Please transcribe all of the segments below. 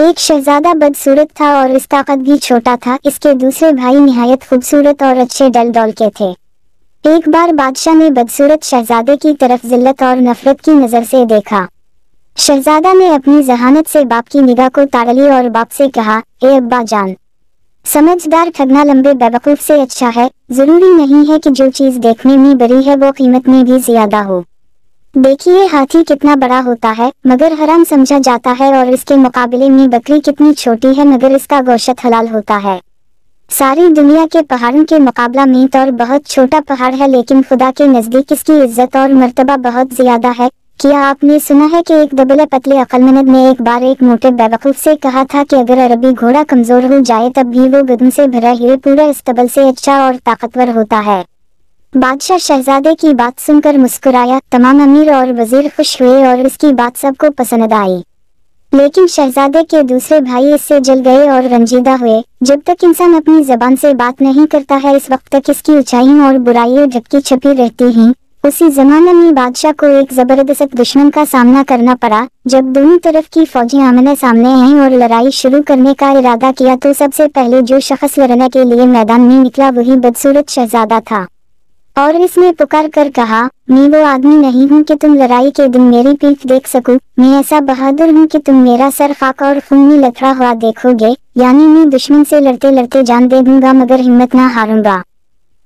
ایک شہزادہ بدصورت تھا اور اس طاقت بھی چھوٹا تھا۔ اس کے دوسرے بھائی نہایت خوبصورت اور اچھے ڈل ڈول کے تھے۔ ایک بار بادشاہ نے بدصورت شہزادے کی طرف ذلت اور نفرت کی نظر سے دیکھا۔ شہزادہ نے اپنی ذہانت سے باپ کی نگاہ کو تاڑ لی اور باپ سے کہا، اے ابا جان، سمجھدار ٹھگنا لمبے بیوقوف سے اچھا ہے۔ ضروری نہیں ہے کہ جو چیز دیکھنے میں بڑی ہے وہ قیمت میں بھی زیادہ ہو۔ دیکھیے ہاتھی کتنا بڑا ہوتا ہے مگر حرام سمجھا جاتا ہے، اور اس کے مقابلے میں بکری کتنی چھوٹی ہے مگر اس کا گوشت حلال ہوتا ہے۔ ساری دنیا کے پہاڑوں کے مقابلہ میں طور بہت چھوٹا پہاڑ ہے، لیکن خدا کے نزدیک اس کی عزت اور مرتبہ بہت زیادہ ہے۔ کیا آپ نے سنا ہے کہ ایک دبلے پتلے عقلمند نے ایک بار ایک موٹے بیوقوف سے کہا تھا کہ اگر عربی گھوڑا کمزور ہو جائے تب بھی وہ گدھوں سے بھرا ہوئے پورا استبل سے اچھا اور طاقتور ہوتا ہے۔ بادشاہ شہزادے کی بات سن کر مسکرایا۔ تمام امیر اور وزیر خوش ہوئے اور اس کی بات سب کو پسند آئی، لیکن شہزادے کے دوسرے بھائی اس سے جل گئے اور رنجیدہ ہوئے۔ جب تک انسان اپنی زبان سے بات نہیں کرتا ہے اس وقت تک اس کی اونچائیوں اور برائیوں ڈھکی چھپی رہتی ہیں۔ اسی زمانے میں بادشاہ کو ایک زبردست دشمن کا سامنا کرنا پڑا۔ جب دونوں طرف کی فوجیں آمنے سامنے آئیں اور لڑائی شروع کرنے کا ارادہ کیا تو سب سے پہلے جو شخص لڑنے کے لیے میدان میں نکلا وہی بدصورت شہزادہ تھا، اور اس نے پکار کر کہا، میں وہ آدمی نہیں ہوں کہ تم لڑائی کے دن میری پیٹھ دیکھ سکو، میں ایسا بہادر ہوں کہ تم میرا سر خاک اور خون میں لتھڑا ہوا دیکھو گے، یعنی میں دشمن سے لڑتے لڑتے جان دے دوں گا مگر ہمت نہ ہاروں گا۔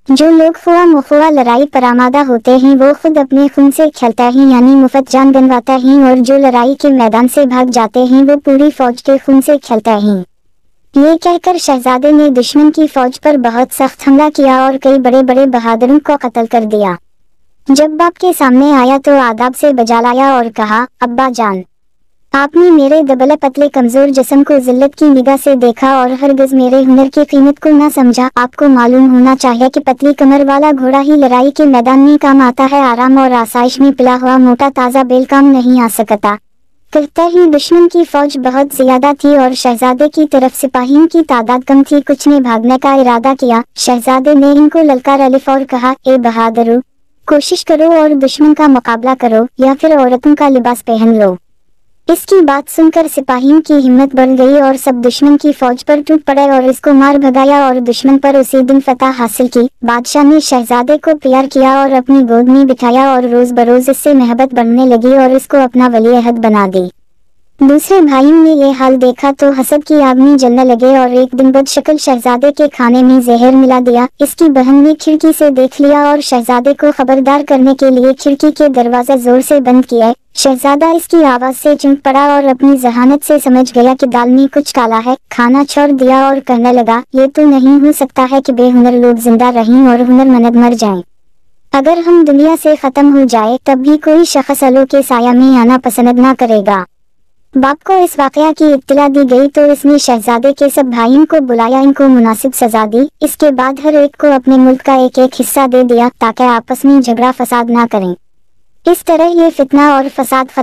جو لوگ خواہ مخواہ لڑائی پر آمادہ ہوتے ہیں وہ خود اپنے خون سے کھیلتے ہیں، یعنی مفت جان گنواتے ہیں، اور جو لڑائی کے میدان سے بھاگ جاتے ہیں وہ پوری فوج کے خون سے کھیلتے ہیں۔ یہ کہہ کر شہزادے نے دشمن کی فوج پر بہت سخت حملہ کیا اور کئی بڑے بڑے بہادروں کو قتل کر دیا۔ جب باپ کے سامنے آیا تو آداب سے بجا لایا اور کہا، ابا جان، آپ نے میرے دبلے پتلے کمزور جسم کو ذلت کی نگاہ سے دیکھا اور ہرگز میرے ہنر کی قیمت کو نہ سمجھا۔ آپ کو معلوم ہونا چاہیے کہ پتلی کمر والا گھوڑا ہی لڑائی کے میدان میں کام آتا ہے، آرام اور آسائش میں پلا ہوا موٹا تازہ بیل کام نہیں آ سکتا۔ کہتے ہی دشمن کی فوج بہت زیادہ تھی اور شہزادے کی طرف سپاہیوں کی تعداد کم تھی۔ کچھ نے بھاگنے کا ارادہ کیا۔ شہزادے نے ان کو للکار الف اور کہا، اے بہادرو، کوشش کرو اور دشمن کا مقابلہ کرو یا پھر عورتوں کا لباس پہن لو۔ اس کی بات سن کر سپاہیوں کی ہمت بڑھ گئی اور سب دشمن کی فوج پر ٹوٹ پڑے اور اس کو مار بھگایا اور دشمن پر اسی دن فتح حاصل کی۔ بادشاہ نے شہزادے کو پیار کیا اور اپنی گود میں بٹھایا اور روز بروز اس سے محبت بڑھنے لگی اور اس کو اپنا ولی عہد بنا دی۔ دوسرے بھائیوں نے یہ حال دیکھا تو حسد کی آگ میں جلنے لگے اور ایک دن بد شکل شہزادے کے کھانے میں زہر ملا دیا۔ اس کی بہن نے کھڑکی سے دیکھ لیا اور شہزادے کو خبردار کرنے کے لیے کھڑکی کے دروازے زور سے بند کیے۔ شہزادہ اس کی آواز سے چونک پڑا اور اپنی ذہانت سے سمجھ گیا کہ دال میں کچھ کالا ہے۔ کھانا چھوڑ دیا اور کہنے لگا، یہ تو نہیں ہو سکتا ہے کہ بے ہنر لوگ زندہ رہیں اور ہنرمند مر جائیں۔ اگر ہم دنیا سے ختم ہو جائے تب بھی کوئی شخص الو کے سایہ میں آنا پسند نہ کرے گا۔ باپ کو اس واقعہ کی اطلاع دی گئی تو اس نے شہزادے کے سب بھائیوں کو بلایا، ان کو مناسب سزا دی۔ اس کے بعد ہر ایک کو اپنے ملک کا ایک ایک حصہ دے دیا تاکہ آپس میں جھگڑا فساد نہ کریں۔ اس طرح یہ فتنہ اور فساد ختم